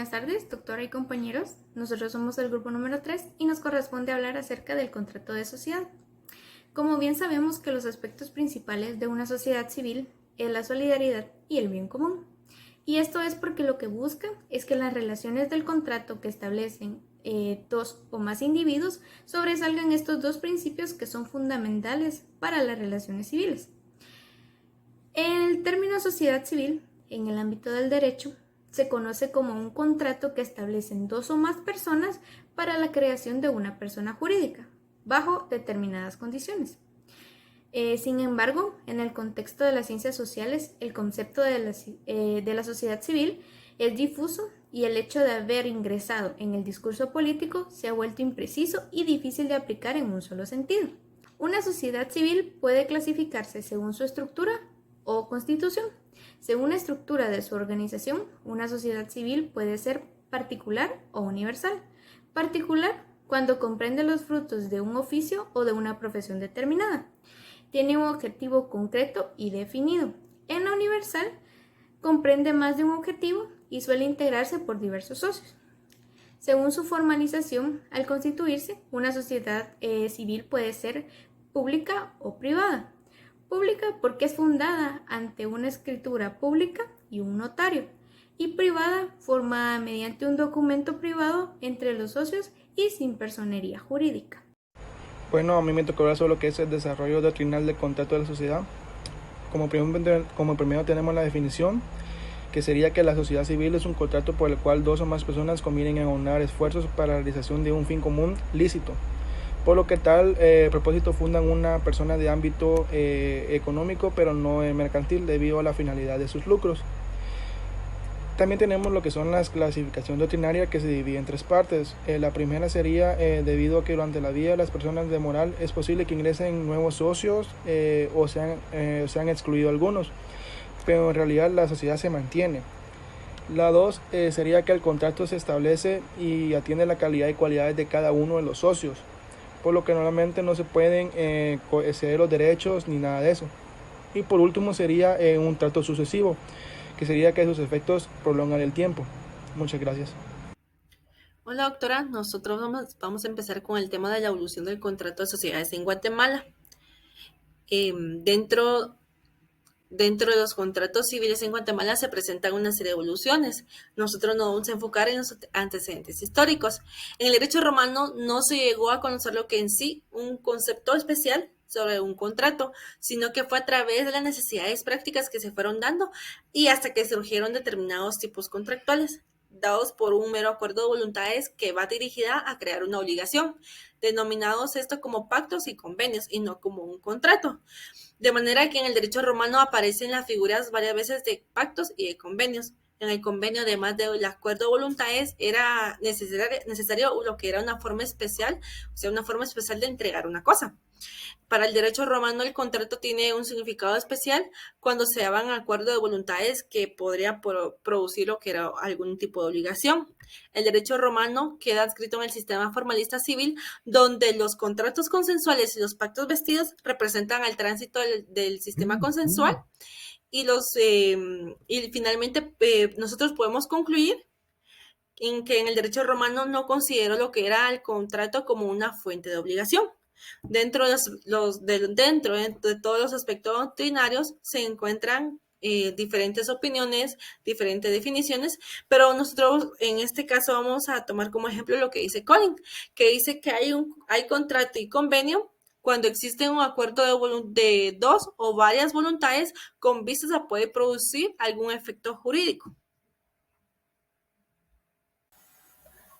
Buenas tardes, doctora y compañeros. Nosotros somos el grupo número 3 y nos corresponde hablar acerca del contrato de sociedad. Como bien sabemos que los aspectos principales de una sociedad civil es la solidaridad y el bien común. Y esto es porque lo que busca es que las relaciones del contrato que establecen dos o más individuos sobresalgan estos dos principios que son fundamentales para las relaciones civiles. El término sociedad civil, en el ámbito del derecho, se conoce como un contrato que establecen dos o más personas para la creación de una persona jurídica, bajo determinadas condiciones. Sin embargo, en el contexto de las ciencias sociales, el concepto de la sociedad civil es difuso y el hecho de haber ingresado en el discurso político se ha vuelto impreciso y difícil de aplicar en un solo sentido. Una sociedad civil puede clasificarse según su estructura o constitución. Según la estructura de su organización, una sociedad civil puede ser particular o universal. Particular cuando comprende los frutos de un oficio o de una profesión determinada. Tiene un objetivo concreto y definido. En la universal, comprende más de un objetivo y suele integrarse por diversos socios. Según su formalización, al constituirse, una sociedad civil puede ser pública o privada. Pública porque es fundada ante una escritura pública y un notario, y privada formada mediante un documento privado entre los socios y sin personería jurídica. Bueno, a mí me tocó hablar sobre lo que es el desarrollo doctrinal del contrato de la sociedad. Como primero tenemos la definición, que sería que la sociedad civil es un contrato por el cual dos o más personas convienen en aunar esfuerzos para la realización de un fin común lícito, por lo que tal propósito fundan una persona de ámbito económico pero no mercantil debido a la finalidad de sus lucros. También tenemos lo que son las clasificaciones doctrinarias, que se divide en tres partes. La primera sería debido a que durante la vida de las personas de moral es posible que ingresen nuevos socios o sean excluidos algunos, pero en realidad la sociedad se mantiene. La dos sería que el contrato se establece y atiende la calidad y cualidades de cada uno de los socios, por lo que normalmente no se pueden exceder los derechos ni nada de eso. Y por último sería un trato sucesivo, que sería que sus efectos prolongan el tiempo. Muchas gracias. Hola doctora, nosotros vamos a empezar con el tema de la evolución del contrato de sociedades en Guatemala. Dentro de los contratos civiles en Guatemala se presentan una serie de evoluciones. Nosotros nos vamos a enfocar en los antecedentes históricos. En el derecho romano no se llegó a conocer lo que en sí un concepto especial sobre un contrato, sino que fue a través de las necesidades prácticas que se fueron dando y hasta que surgieron determinados tipos contractuales, dados por un mero acuerdo de voluntades que va dirigida a crear una obligación, denominados esto como pactos y convenios y no como un contrato. De manera que en el derecho romano aparecen las figuras varias veces de pactos y de convenios. En el convenio, además del acuerdo de voluntades, era necesario lo que era una forma especial, o sea, una forma especial de entregar una cosa. Para el derecho romano, el contrato tiene un significado especial cuando se daban acuerdos de voluntades que podría producir lo que era algún tipo de obligación. El derecho romano queda adscrito en el sistema formalista civil, donde los contratos consensuales y los pactos vestidos representan el tránsito del sistema consensual y finalmente nosotros podemos concluir en que en el derecho romano no considero lo que era el contrato como una fuente de obligación. Dentro de todos los aspectos doctrinarios se encuentran diferentes opiniones, diferentes definiciones, pero nosotros en este caso vamos a tomar como ejemplo lo que dice Colin, que dice que hay contrato y convenio cuando existe un acuerdo de dos o varias voluntades con vistas a poder producir algún efecto jurídico.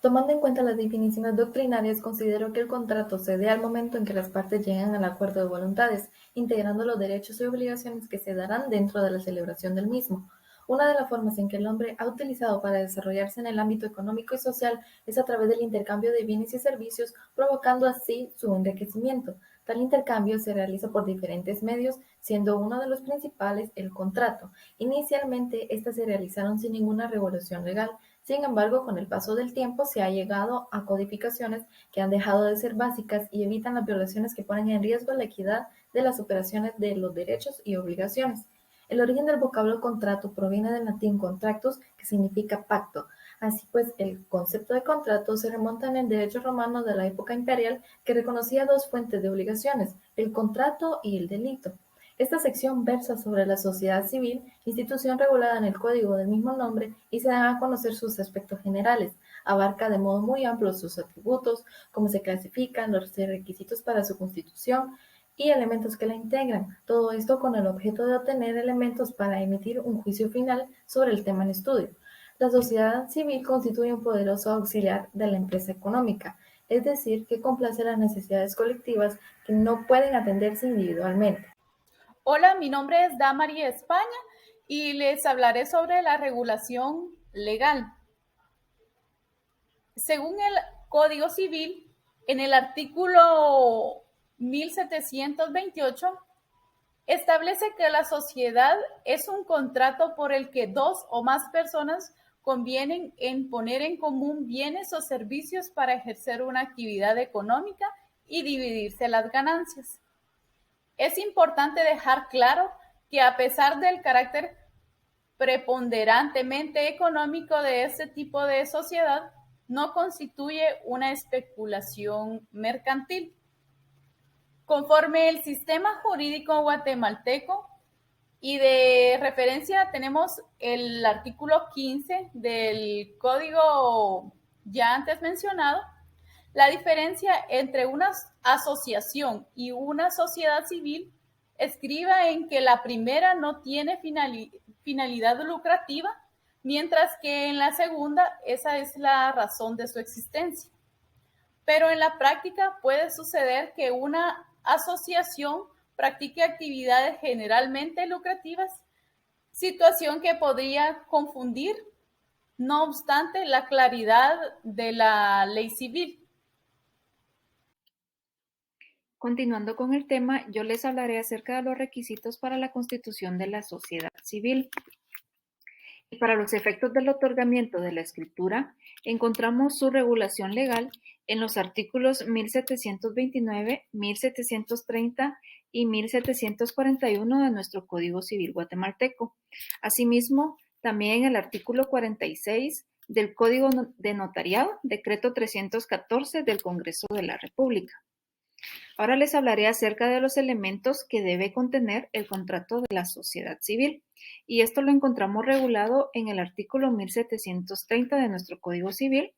Tomando en cuenta las definiciones doctrinarias, considero que el contrato se dé al momento en que las partes llegan al acuerdo de voluntades, integrando los derechos y obligaciones que se darán dentro de la celebración del mismo. Una de las formas en que el hombre ha utilizado para desarrollarse en el ámbito económico y social es a través del intercambio de bienes y servicios, provocando así su enriquecimiento. Tal intercambio se realiza por diferentes medios, siendo uno de los principales el contrato. Inicialmente, estas se realizaron sin ninguna revolución legal. Sin embargo, con el paso del tiempo se ha llegado a codificaciones que han dejado de ser básicas y evitan las violaciones que ponen en riesgo la equidad de las operaciones de los derechos y obligaciones. El origen del vocablo contrato proviene del latín contractus, que significa pacto. Así pues, el concepto de contrato se remonta en el derecho romano de la época imperial, que reconocía dos fuentes de obligaciones, el contrato y el delito. Esta sección versa sobre la sociedad civil, institución regulada en el código del mismo nombre, y se dan a conocer sus aspectos generales. Abarca de modo muy amplio sus atributos, cómo se clasifican, los requisitos para su constitución y elementos que la integran. Todo esto con el objeto de obtener elementos para emitir un juicio final sobre el tema en estudio. La sociedad civil constituye un poderoso auxiliar de la empresa económica, es decir, que complace las necesidades colectivas que no pueden atenderse individualmente. Hola, mi nombre es Damari España y les hablaré sobre la regulación legal. Según el Código Civil, en el artículo 1728, establece que la sociedad es un contrato por el que dos o más personas convienen en poner en común bienes o servicios para ejercer una actividad económica y dividirse las ganancias. Es importante dejar claro que a pesar del carácter preponderantemente económico de este tipo de sociedad, no constituye una especulación mercantil. Conforme el sistema jurídico guatemalteco, y de referencia tenemos el artículo 15 del código ya antes mencionado, la diferencia entre una asociación y una sociedad civil estriba en que la primera no tiene finalidad lucrativa, mientras que en la segunda esa es la razón de su existencia. Pero en la práctica puede suceder que una asociación practique actividades generalmente lucrativas, situación que podría confundir, no obstante, la claridad de la ley civil. Continuando con el tema, yo les hablaré acerca de los requisitos para la constitución de la sociedad civil. Y para los efectos del otorgamiento de la escritura, encontramos su regulación legal en los artículos 1729, 1730 y 1741 de nuestro Código Civil guatemalteco. Asimismo, también en el artículo 46 del Código de Notariado, decreto 314 del Congreso de la República. Ahora les hablaré acerca de los elementos que debe contener el contrato de la sociedad civil, y esto lo encontramos regulado en el artículo 1730 de nuestro Código Civil,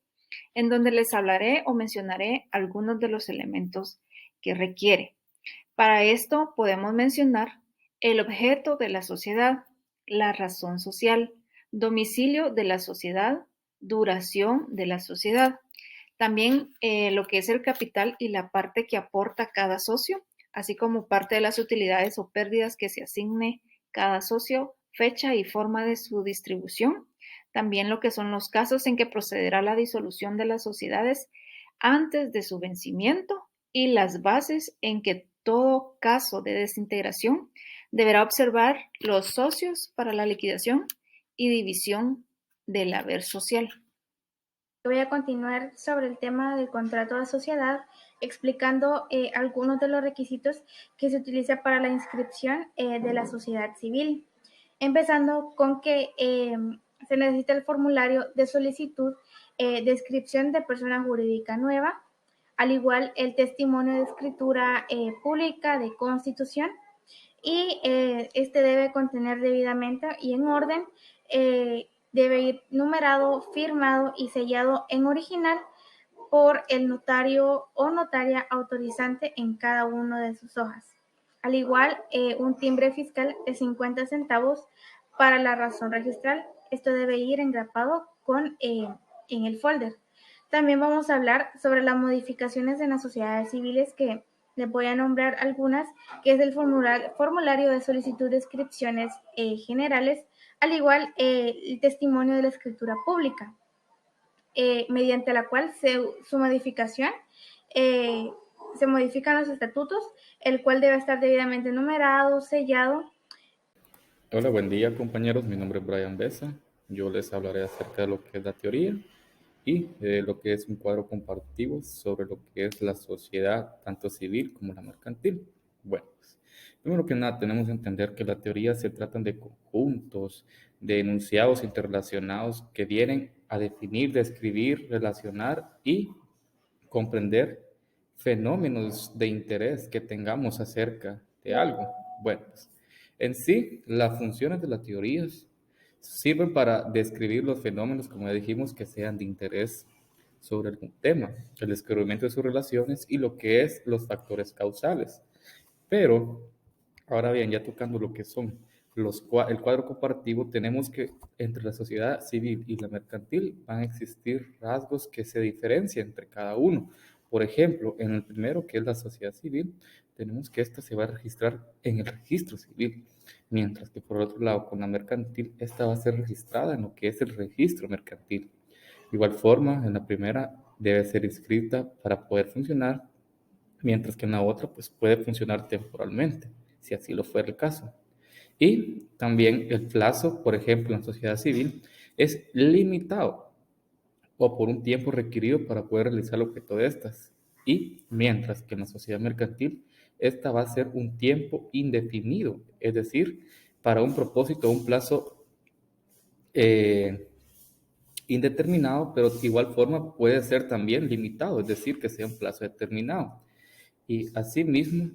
en donde les hablaré o mencionaré algunos de los elementos que requiere. Para esto podemos mencionar el objeto de la sociedad, la razón social, domicilio de la sociedad, duración de la sociedad. También lo que es el capital y la parte que aporta cada socio, así como parte de las utilidades o pérdidas que se asigne cada socio, fecha y forma de su distribución. También lo que son los casos en que procederá la disolución de las sociedades antes de su vencimiento y las bases en que todo caso de desintegración deberá observar los socios para la liquidación y división del haber social. Voy a continuar sobre el tema del contrato de sociedad, explicando algunos de los requisitos que se utiliza para la inscripción de la sociedad civil. Empezando con que se necesita el formulario de solicitud de inscripción de persona jurídica nueva, al igual el testimonio de escritura pública de constitución, y este debe contener debidamente y en orden, debe ir numerado, firmado y sellado en original por el notario o notaria autorizante en cada una de sus hojas. Al igual, un timbre fiscal de 50 centavos para la razón registral. Esto debe ir engrapado en el folder. También vamos a hablar sobre las modificaciones en las sociedades civiles, que les voy a nombrar algunas, que es el formulario de solicitud de inscripciones generales, al igual el testimonio de la escritura pública, mediante la cual su modificación se modifican los estatutos, el cual debe estar debidamente numerado, sellado. Hola, buen día compañeros, mi nombre es Brian Besa. Yo les hablaré acerca de lo que es la teoría y lo que es un cuadro comparativo sobre lo que es la sociedad, tanto civil como la mercantil. Bueno, pues, primero que nada tenemos que entender que la teoría se tratan de conjuntos, de enunciados interrelacionados que vienen a definir, describir, relacionar y comprender fenómenos de interés que tengamos acerca de algo. Bueno, pues, en sí, las funciones de las teorías sirven para describir los fenómenos, como ya dijimos, que sean de interés sobre algún tema, el descubrimiento de sus relaciones y lo que es los factores causales. Pero, ahora bien, ya tocando lo que son el cuadro comparativo, tenemos que entre la sociedad civil y la mercantil van a existir rasgos que se diferencian entre cada uno. Por ejemplo, en el primero, que es la sociedad civil, tenemos que esta se va a registrar en el registro civil, mientras que por otro lado, con la mercantil, esta va a ser registrada en lo que es el registro mercantil. De igual forma, en la primera debe ser inscrita para poder funcionar, mientras que en la otra pues puede funcionar temporalmente, si así lo fuera el caso. Y también el plazo, por ejemplo, en la sociedad civil, es limitado o por un tiempo requerido para poder realizar el objeto de estas. Y mientras que en la sociedad mercantil, esta va a ser un tiempo indefinido, es decir, para un propósito, un plazo indeterminado, pero de igual forma puede ser también limitado, es decir, que sea un plazo determinado. Y asimismo,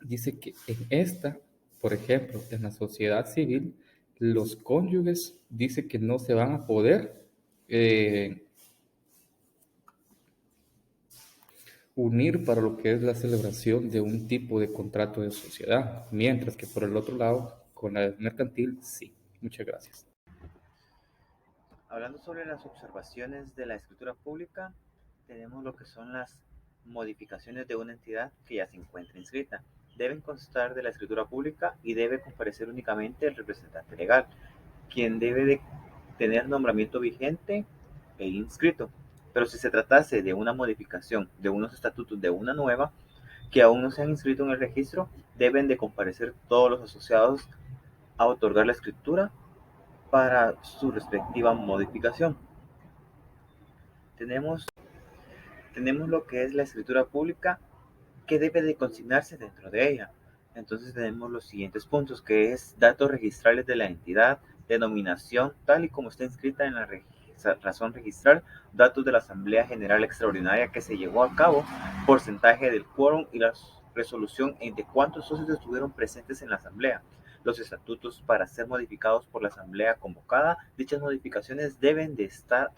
dice que en esta, por ejemplo, en la sociedad civil, los cónyuges dice que no se van a poder unir para lo que es la celebración de un tipo de contrato de sociedad, mientras que por el otro lado, con la mercantil, sí. Muchas gracias. Hablando sobre las observaciones de la escritura pública, tenemos lo que son las modificaciones de una entidad que ya se encuentra inscrita. Deben constar de la escritura pública y debe comparecer únicamente el representante legal, quien debe de tener nombramiento vigente e inscrito. Pero si se tratase de una modificación de unos estatutos de una nueva, que aún no se han inscrito en el registro, deben de comparecer todos los asociados a otorgar la escritura para su respectiva modificación. Tenemos lo que es la escritura pública que debe de consignarse dentro de ella. Entonces tenemos los siguientes puntos, que es datos registrales de la entidad, denominación tal y como está inscrita en la razón registral, datos de la Asamblea General Extraordinaria que se llevó a cabo, porcentaje del quórum y la resolución de cuántos socios estuvieron presentes en la Asamblea, los estatutos para ser modificados por la Asamblea convocada. Dichas modificaciones deben de estar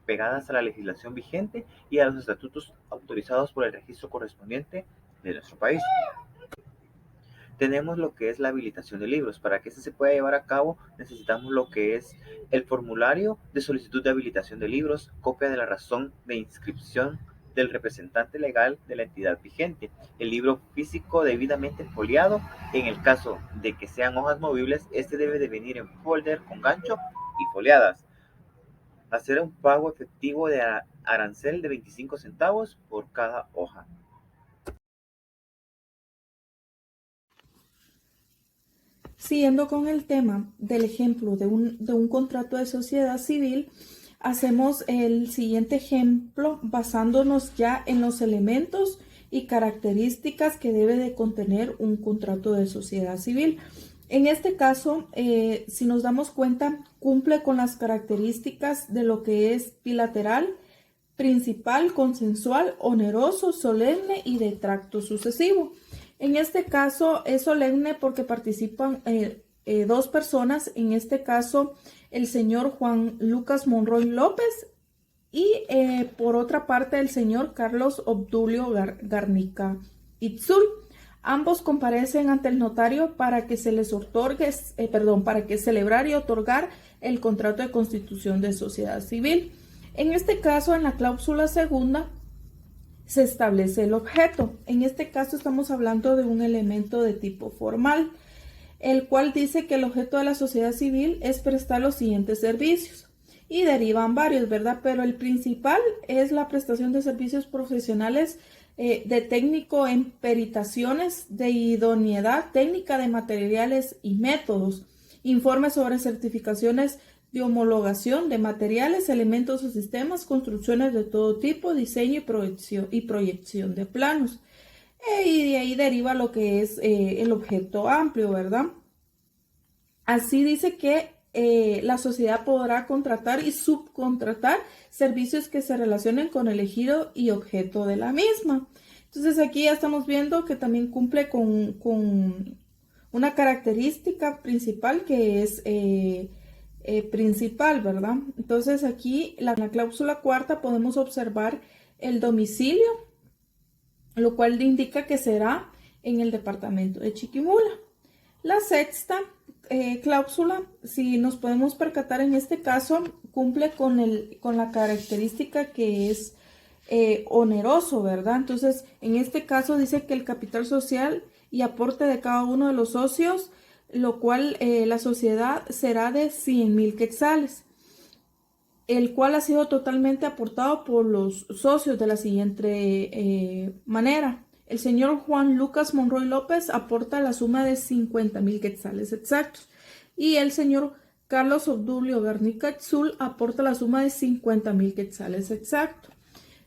pegadas a la legislación vigente y a los estatutos autorizados por el registro correspondiente de nuestro país. Tenemos lo que es la habilitación de libros. Para que esto se pueda llevar a cabo, necesitamos lo que es el formulario de solicitud de habilitación de libros, copia de la razón de inscripción del representante legal de la entidad vigente, el libro físico debidamente foliado. En el caso de que sean hojas movibles, este debe de venir en folder con gancho y foliadas. Hacer un pago efectivo de arancel de 25 centavos por cada hoja. Siguiendo con el tema del ejemplo de un contrato de sociedad civil, hacemos el siguiente ejemplo basándonos ya en los elementos y características que debe de contener un contrato de sociedad civil. En este caso, si nos damos cuenta, cumple con las características de lo que es bilateral, principal, consensual, oneroso, solemne y de tracto sucesivo. En este caso es solemne porque participan dos personas, en este caso el señor Juan Lucas Monroy López y por otra parte el señor Carlos Obdulio Garnica Itzul. Ambos comparecen ante el notario para que se les otorgue, para que celebrar y otorgar el contrato de constitución de sociedad civil. En este caso, en la cláusula segunda, se establece el objeto. En este caso estamos hablando de un elemento de tipo formal, el cual dice que el objeto de la sociedad civil es prestar los siguientes servicios. Y derivan varios, ¿verdad? Pero el principal es la prestación de servicios profesionales de técnico en peritaciones de idoneidad técnica de materiales y métodos, informes sobre certificaciones de homologación de materiales, elementos o sistemas, construcciones de todo tipo, diseño y proyección de planos. Y de ahí deriva lo que es el objeto amplio, ¿verdad? Así dice que la sociedad podrá contratar y subcontratar servicios que se relacionen con el ejido y objeto de la misma. Entonces aquí ya estamos viendo que también cumple con una característica principal que es principal, ¿verdad? Entonces aquí en la cláusula cuarta podemos observar el domicilio, lo cual indica que será en el departamento de Chiquimula. La sexta cláusula, si nos podemos percatar en este caso, cumple con la característica que es oneroso, ¿verdad? Entonces, en este caso dice que el capital social y aporte de cada uno de los socios, lo cual la sociedad será de 100,000 quetzales, el cual ha sido totalmente aportado por los socios de la siguiente manera. El señor Juan Lucas Monroy López aporta la suma de 50,000 quetzales exactos y el señor Carlos Obdulio Bernica Tzul aporta la suma de 50,000 quetzales exactos.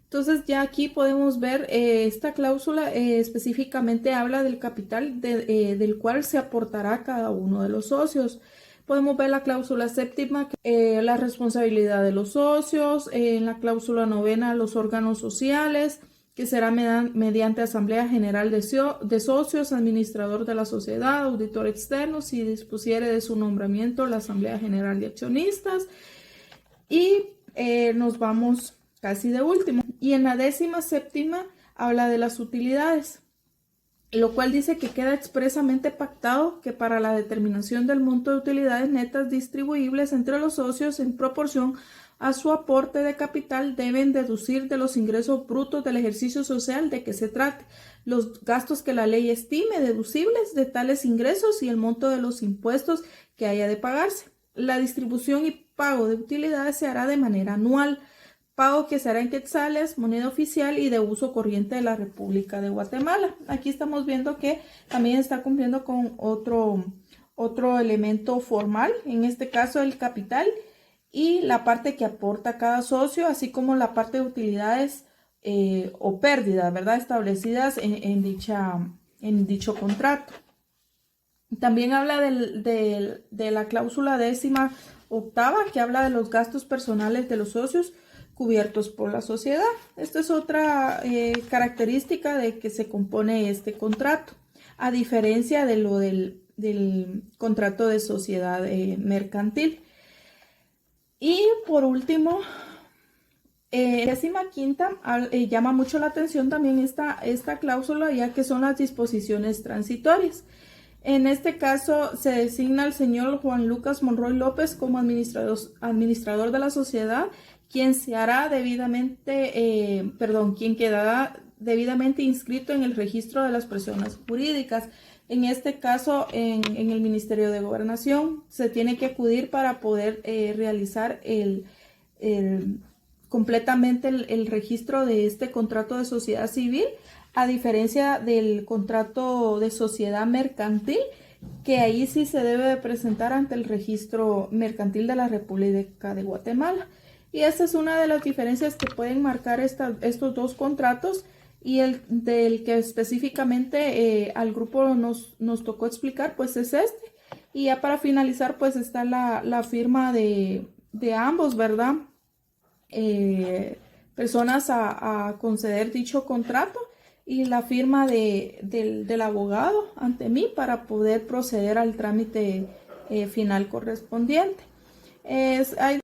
Entonces ya aquí podemos ver esta cláusula específicamente habla del capital del cual se aportará cada uno de los socios. Podemos ver la cláusula séptima, la responsabilidad de los socios, en la cláusula novena los órganos sociales, que será mediante Asamblea General de Socios, administrador de la sociedad, auditor externo, si dispusiere de su nombramiento la Asamblea General de Accionistas. Y nos vamos casi de último. Y en la 17ª habla de las utilidades, lo cual dice que queda expresamente pactado que para la determinación del monto de utilidades netas distribuibles entre los socios en proporción a su aporte de capital deben deducir de los ingresos brutos del ejercicio social de que se trate los gastos que la ley estime deducibles de tales ingresos y el monto de los impuestos que haya de pagarse. La distribución y pago de utilidades se hará de manera anual, pago que será en quetzales, moneda oficial y de uso corriente de la República de Guatemala. Aquí estamos viendo que también está cumpliendo con otro elemento formal, en este caso el capital y la parte que aporta cada socio, así como la parte de utilidades o pérdidas, ¿verdad? Establecidas en dicho contrato. También habla de la cláusula 18ª, que habla de los gastos personales de los socios cubiertos por la sociedad. Esta es otra característica de que se compone este contrato, a diferencia de lo del contrato de sociedad mercantil. Y por último, 15ª, llama mucho la atención también esta cláusula, ya que son las disposiciones transitorias. En este caso se designa al señor Juan Lucas Monroy López como administrador de la sociedad, quien quedará debidamente inscrito en el registro de las personas jurídicas. En este caso, en el Ministerio de Gobernación, se tiene que acudir para poder realizar completamente el registro de este contrato de sociedad civil, a diferencia del contrato de sociedad mercantil, que ahí sí se debe de presentar ante el registro mercantil de la República de Guatemala. Y esta es una de las diferencias que pueden marcar estos dos contratos, y el del que específicamente al grupo nos tocó explicar, pues es este. Y ya para finalizar, pues está la firma de ambos, ¿verdad? Personas a conceder dicho contrato, y la firma del abogado ante mí para poder proceder al trámite final correspondiente. Hay